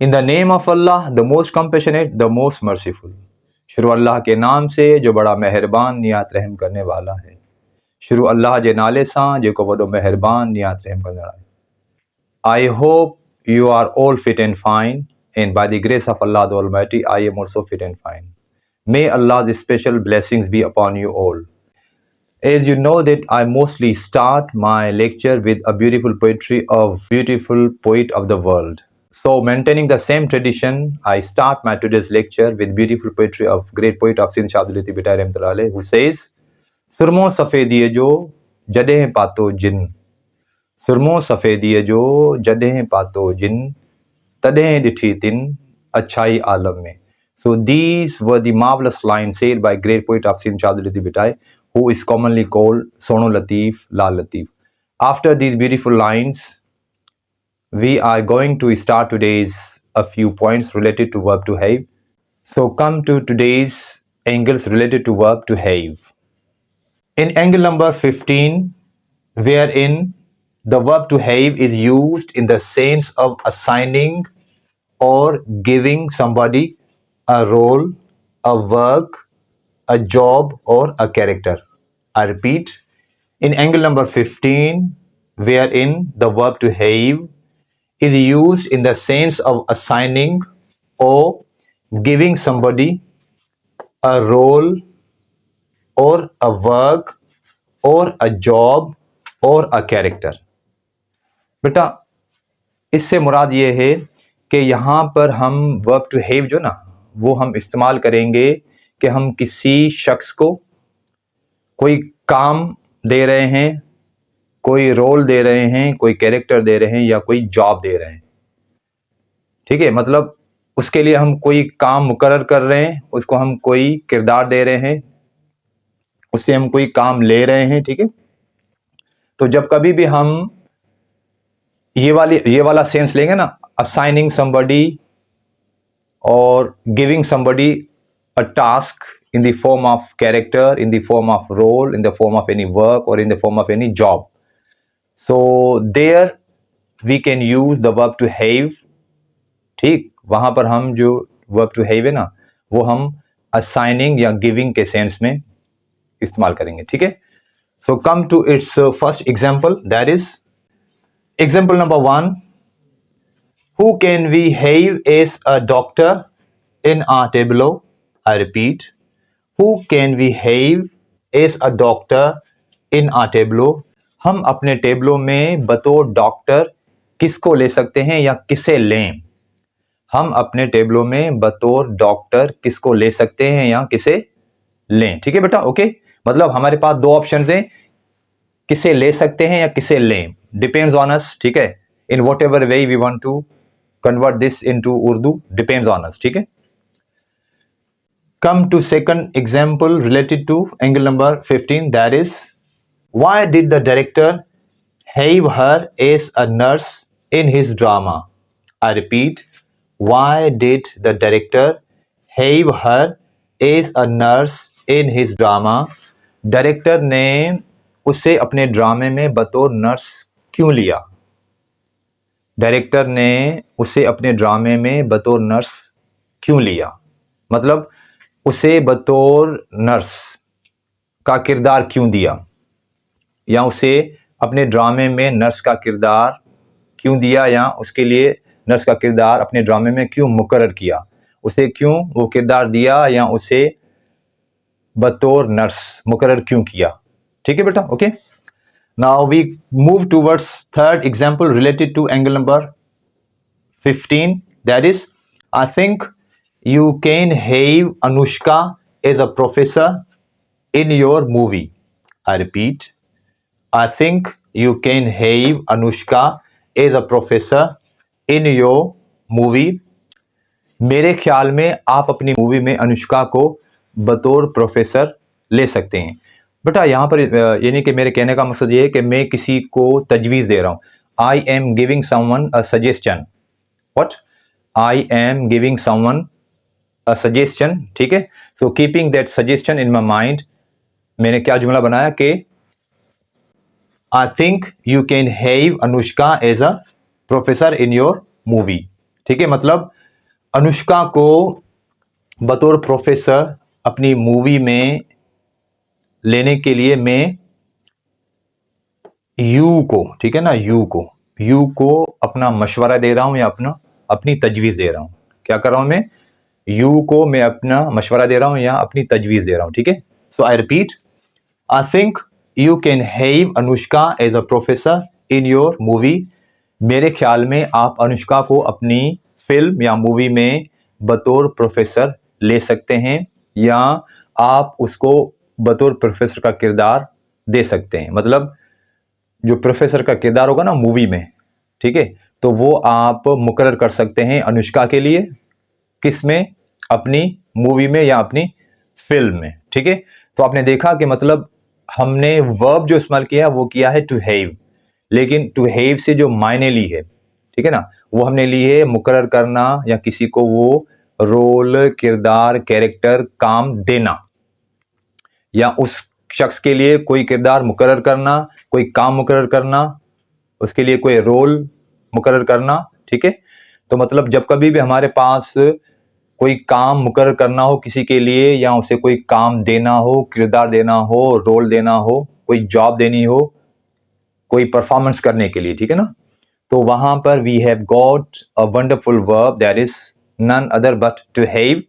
In the name of Allah the most compassionate the most merciful. शुरू अल्लाह के नाम से जो बड़ा मेहरबान नियात रहम करने वाला है। शुरू अल्लाह जे नाले सां जेको वॾो मेहरबान नियात रहम कंदड़ आहे। I hope you are all fit and fine, and by the grace of Allah the Almighty, I am also fit and fine. May Allah's special blessings be upon you all. As you know that I mostly start my lecture with a beautiful poetry of beautiful poet of the world. So maintaining the same tradition, I start my today's lecture with beautiful poetry of great poet of Sindh Shah Abdul Latif Bhittai Rahmatullah Alayh, who says, सुरमो सफ़ेदीअ जो जॾहिं पातो जिन, सुरमो सफ़ेदीअ जो जॾहिं पातो जिन, तॾहिं ॾिठी तिन अच्छाई आलम में. So these were the marvelous lines said by great poet of Sindh Shah Abdul Latif Bhittai, who is commonly called Sono Latif, Lal Latif. After these beautiful lines, we are going to start today's a few points related to verb to have. So come to today's angles related to verb to have. In angle number 15, wherein the verb to have is used in the sense of assigning or giving somebody a role, a work, a job, or a character. I repeat, in angle number 15, wherein the verb to have is used in the sense of assigning or giving somebody a role or a work और a job और a character. बेटा इससे मुराद ये है कि यहाँ पर हम वर्ब टू हैव जो ना वो हम इस्तेमाल करेंगे कि हम किसी शख्स को कोई काम दे रहे हैं, कोई रोल दे रहे हैं, कोई कैरेक्टर दे रहे हैं या कोई जॉब दे रहे हैं। ठीक है, मतलब उसके लिए हम कोई काम मुकर्रर कर रहे हैं, उसको हम कोई किरदार दे रहे हैं, उससे हम कोई काम ले रहे हैं। ठीक है, तो जब कभी भी हम ये वाला सेंस लेंगे ना, असाइनिंग समबडी और giving somebody a task in the form of character, in the form of role, in the form of any work or in the form of any job. So there we can use the verb to have. ठीक, वहां पर हम जो verb to have है ना वो हम assigning या giving के सेंस में इस्तेमाल करेंगे। ठीक है, so come to its first example, that is example number 1. Who can we have as a doctor in our tableau? I repeat, who can we have as a doctor in our tableau? हम अपने टेबलो में बतौर doctor किसको ले सकते हैं या किसे लें? हम अपने टेबलो में बतौर डॉक्टर किसको ले सकते हैं या किसे लें? ठीक है बेटा, ओके। मतलब हमारे पास दो ऑप्शंस हैं, किसे ले सकते हैं या किसे लें, डिपेंड्स ऑन अस। ठीक है, in whatever way we want to convert this into Urdu, depends on us. ठीक है, come to second example related to angle number 15, that is, why did the director have her as a nurse in his drama? I repeat, why did the director have her as a nurse in his drama? Director ने उसे अपने ड्रामे में बतौर nurse क्यों लिया? Director ने उसे अपने ड्रामे में बतौर नर्स क्यों लिया? मतलब उसे बतौर नर्स का किरदार क्यों दिया, या उसे अपने ड्रामे में नर्स का किरदार क्यों दिया, या उसके लिए नर्स का किरदार अपने ड्रामे में क्यों मुकर्रर किया, उसे क्यों वो किरदार दिया या उसे बतौर नर्स मुकर्रर क्यों किया? ठीक है बेटा, okay. Now we move towards third example related to angle number 15. That is, I think you can have Anushka as a professor in your movie. I repeat, I think you can have Anushka as a professor in your movie. मेरे ख्याल में आप अपनी movie में अनुष्का को बतौर professor ले सकते हैं। बेटा यहाँ पर यानी कि मेरे कहने का मकसद ये है कि मैं किसी को तजवीज़ दे रहा हूँ। I am giving someone a suggestion. What? I am giving someone a suggestion. ठीक है, so keeping that suggestion in my mind, मैंने क्या जुमला बनाया कि I think you can have Anushka as a professor in your movie. ठीक है, मतलब अनुष्का को बतौर प्रोफेसर अपनी मूवी में लेने के लिए मैं यू को, ठीक है ना, यू को अपना मशवरा दे रहा हूं या अपनी तजवीज़ दे रहा हूं। क्या कर रहा हूं मैं? यू को मैं अपना मशवरा दे रहा हूं या अपनी तजवीज़ दे रहा हूं, ठीक है। So I repeat, I think you can have Anushka as a professor in your movie. मेरे ख्याल में आप अनुष्का को अपनी फिल्म या मूवी में बतौर प्रोफेसर ले सकते हैं, या आप उसको बतौर प्रोफेसर का किरदार दे सकते हैं। मतलब जो प्रोफेसर का किरदार होगा ना मूवी में, ठीक है, तो वो आप मुकर्रर कर सकते हैं अनुष्का के लिए, किस में? अपनी मूवी में या अपनी फिल्म में, ठीक है। तो आपने देखा कि मतलब हमने वर्ब जो इस्तेमाल किया वो किया है टू हैव, लेकिन टू हैव से जो मायने ली है, ठीक है ना, वो हमने ली है मुकर्रर करना या किसी को वो रोल, किरदार, कैरेक्टर, काम देना, या उस शख्स के लिए कोई किरदार मुकर्रर करना, कोई काम मुकर्रर करना, उसके लिए कोई रोल मुकर्रर करना, ठीक है। तो मतलब जब कभी भी हमारे पास कोई काम मुकर्रर करना हो किसी के लिए, या उसे कोई काम देना हो, किरदार देना हो, रोल देना हो, कोई जॉब देनी हो, कोई परफॉर्मेंस करने के लिए, ठीक है ना, तो वहां पर we have got a wonderful verb that is none other but to have,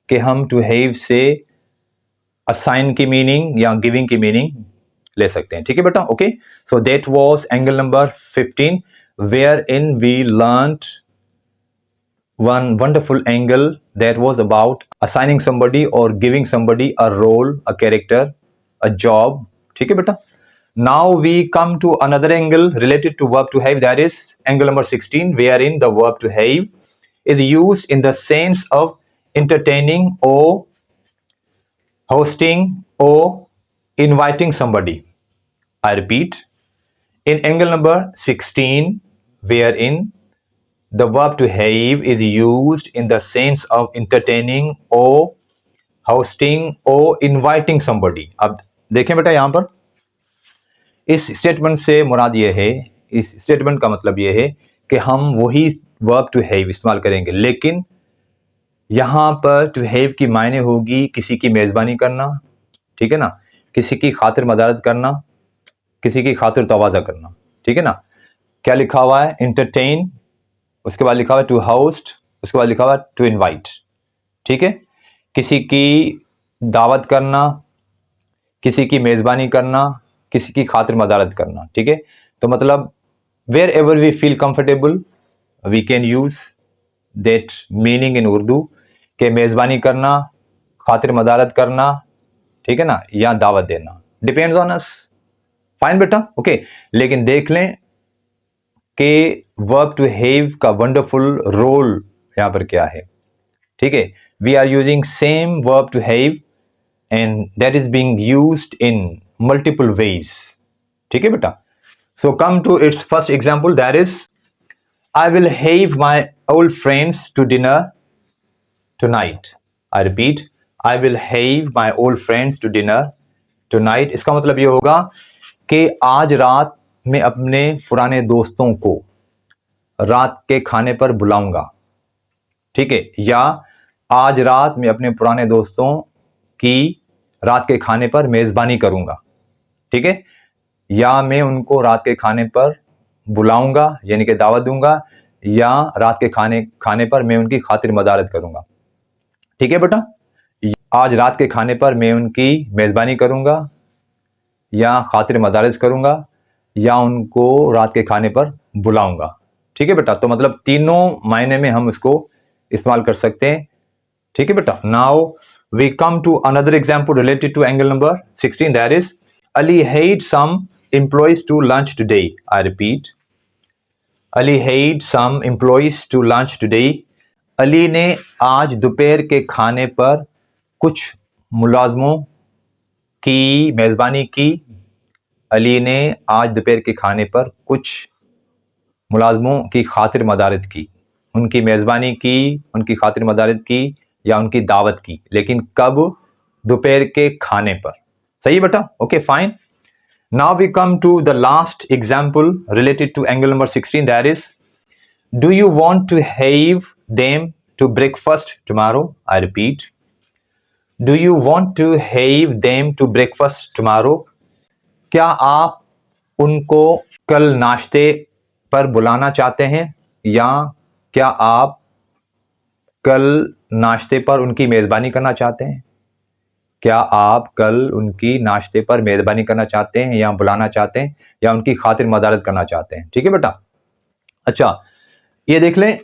कि हम टू हैव से असाइन की मीनिंग या गिविंग की मीनिंग ले सकते हैं, ठीक है बेटा। Okay, so that was angle number 15 wherein we learned one wonderful angle that was about assigning somebody or giving somebody a role, a character, a job, ठीक है बेटा। Now we come to another angle related to verb to have, that is angle number 16, wherein the verb to have is used in the sense of entertaining or hosting or inviting somebody. I repeat, in angle number 16, wherein the verb to have is used in the sense of entertaining or hosting or inviting somebody. अब देखें बेटा, यहां पर इस statement से मुराद ये है, इस स्टेटमेंट का मतलब ये है कि हम वही वर्ब टू हैव इस्तेमाल करेंगे, लेकिन यहां पर टू हैव की मायने होगी किसी की मेजबानी करना, ठीक है ना, किसी की खातिर मदारत करना, किसी की खातिर तवाज़ा करना, ठीक है ना। क्या लिखा हुआ है? इंटरटेन, उसके बाद लिखा हुआ है टू होस्ट, उसके बाद लिखा हुआ है टू इनवाइट, ठीक है। किसी की दावत करना, किसी की मेज़बानी करना, किसी की खातिर मदारत करना, ठीक है। तो मतलब wherever we feel comfortable we can use that meaning in Urdu, के मेज़बानी करना, खातिर मदारत करना, ठीक है ना, या दावत देना, डिपेंड्स ऑन अस। फाइन बेटा, ओके। लेकिन देख लें कि वर्ब टू हैव का वंडरफुल रोल यहां पर क्या है, ठीक है। We are using same verb to have and that is being used in multiple ways, ठीक है बेटा। So come to its first example, that is I will have my old friends to dinner tonight. I repeat, I will have my old friends to dinner tonight. इसका मतलब ये होगा कि आज रात मैं अपने पुराने दोस्तों को रात के खाने पर बुलाऊंगा, ठीक है, या आज रात मैं अपने पुराने दोस्तों की रात के खाने पर मेजबानी करूंगा, ठीक है, या मैं उनको रात के खाने पर बुलाऊंगा यानी कि दावत दूंगा, या रात के खाने पर मैं उनकी खातिर मदारत करूंगा, ठीक है बेटा। आज रात के खाने पर मैं उनकी मेजबानी करूंगा या खातिर मदारत करूंगा या उनको रात के खाने पर बुलाऊंगा, ठीक है बेटा। तो मतलब तीनों मायने में हम इसको इस्तेमाल कर सकते हैं, ठीक है बेटा। Now we come to another example related to angle number 16, that is Ali had some employees to lunch today. I repeat, Ali had some employees to lunch today. Ali ने आज दोपहर के खाने पर कुछ मुलाजमों की मेजबानी की। अली ने आज दोपहर के खाने पर कुछ मुलाजमों की खातिर मदारत की, उनकी मेज़बानी की, उनकी खातिर मदारत की या उनकी दावत की, लेकिन कब? दोपहर के खाने पर। सही बेटा, okay fine. Now we come to the last example related to angle number 16, that is Do you want to have them to breakfast tomorrow? I repeat. Do you want to have them to breakfast tomorrow? क्या आप उनको कल नाश्ते पर बुलाना चाहते हैं या क्या आप कल नाश्ते पर उनकी मेज़बानी करना चाहते हैं? क्या आप कल उनकी नाश्ते पर मेज़बानी करना चाहते हैं या बुलाना चाहते हैं या उनकी खातिर मदारत करना चाहते हैं? ठीक है बेटा? अच्छा, ये देख लें,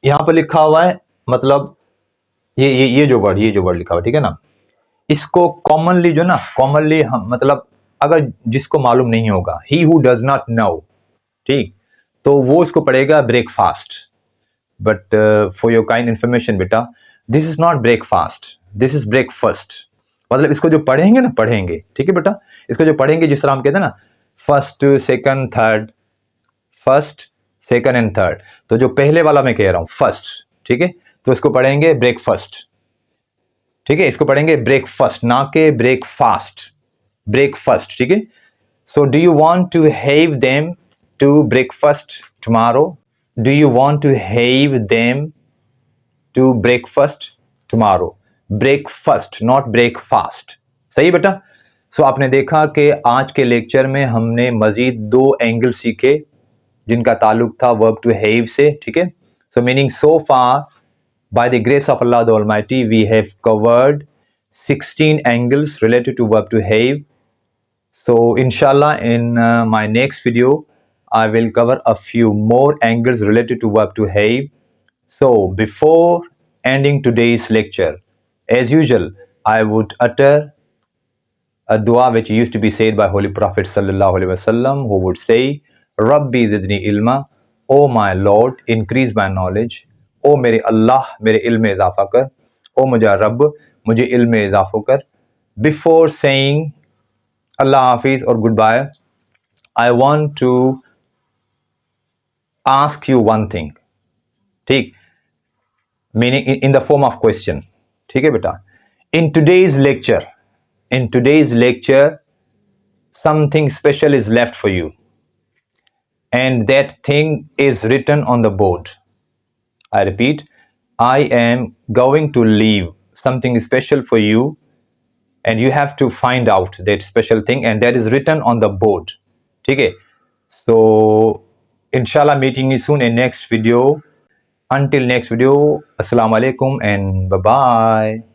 यहाँ पर लिखा हुआ है, मतलब ये जो वर्ड लिखा हुआ है, ठीक है ना? इसको कॉमनली हम मतलब अगर जिसको मालूम नहीं होगा, he who does not know, ठीक, तो वो इसको पढ़ेगा breakfast. But for your kind information बेटा, this is not breakfast, this is breakfast. मतलब इसको जो पढ़ेंगे, ठीक है बेटा, इसको जो पढ़ेंगे, जिस तरह हम कहते हैं ना first second third, first second and third, तो जो पहले वाला मैं कह रहा हूं फर्स्ट, ठीक है, तो इसको पढ़ेंगे ब्रेकफास्ट, ठीक है, इसको पढ़ेंगे ब्रेकफास्ट, ना के ब्रेकफास्ट, ब्रेकफास्ट, ठीक है। So do you want to have them to breakfast tomorrow? Do you want to have them to breakfast tomorrow? Breakfast, not breakfast, सही बेटा। सो आपने देखा कि आज के लेक्चर में हमने मजीद 2 एंगल सीखे जिनका ताल्लुक था वर्ब टू हैव से, ठीक है। सो meaning so far by the grace of Allah the Almighty, we have covered 16 angles related to verb to have. So inshallah in my next video I will cover a few more angles related to verb to have. So before ending today's lecture, as usual, I would utter a dua which used to be said by Holy Prophet sallallahu alaihi wasallam, who would say, Rabbi zidni ilma, O my Lord, increase my knowledge. ओ मेरे अल्लाह, मेरे इल्म में इजाफा कर, ओ मुझे रब, मुझे इल्म में इजाफा कर। बिफोर सेइंग अल्लाह हाफिज और goodbye, I want to ask you one thing, ठीक, meaning in the form of question, ठीक है बेटा। In today's lecture something special is left for you and that thing is written on the board. I repeat, I am going to leave something special for you and you have to find out that special thing and that is written on the board. ठीक है? So, inshallah meeting you soon in next video. Until next video, Assalamu alaikum and bye-bye.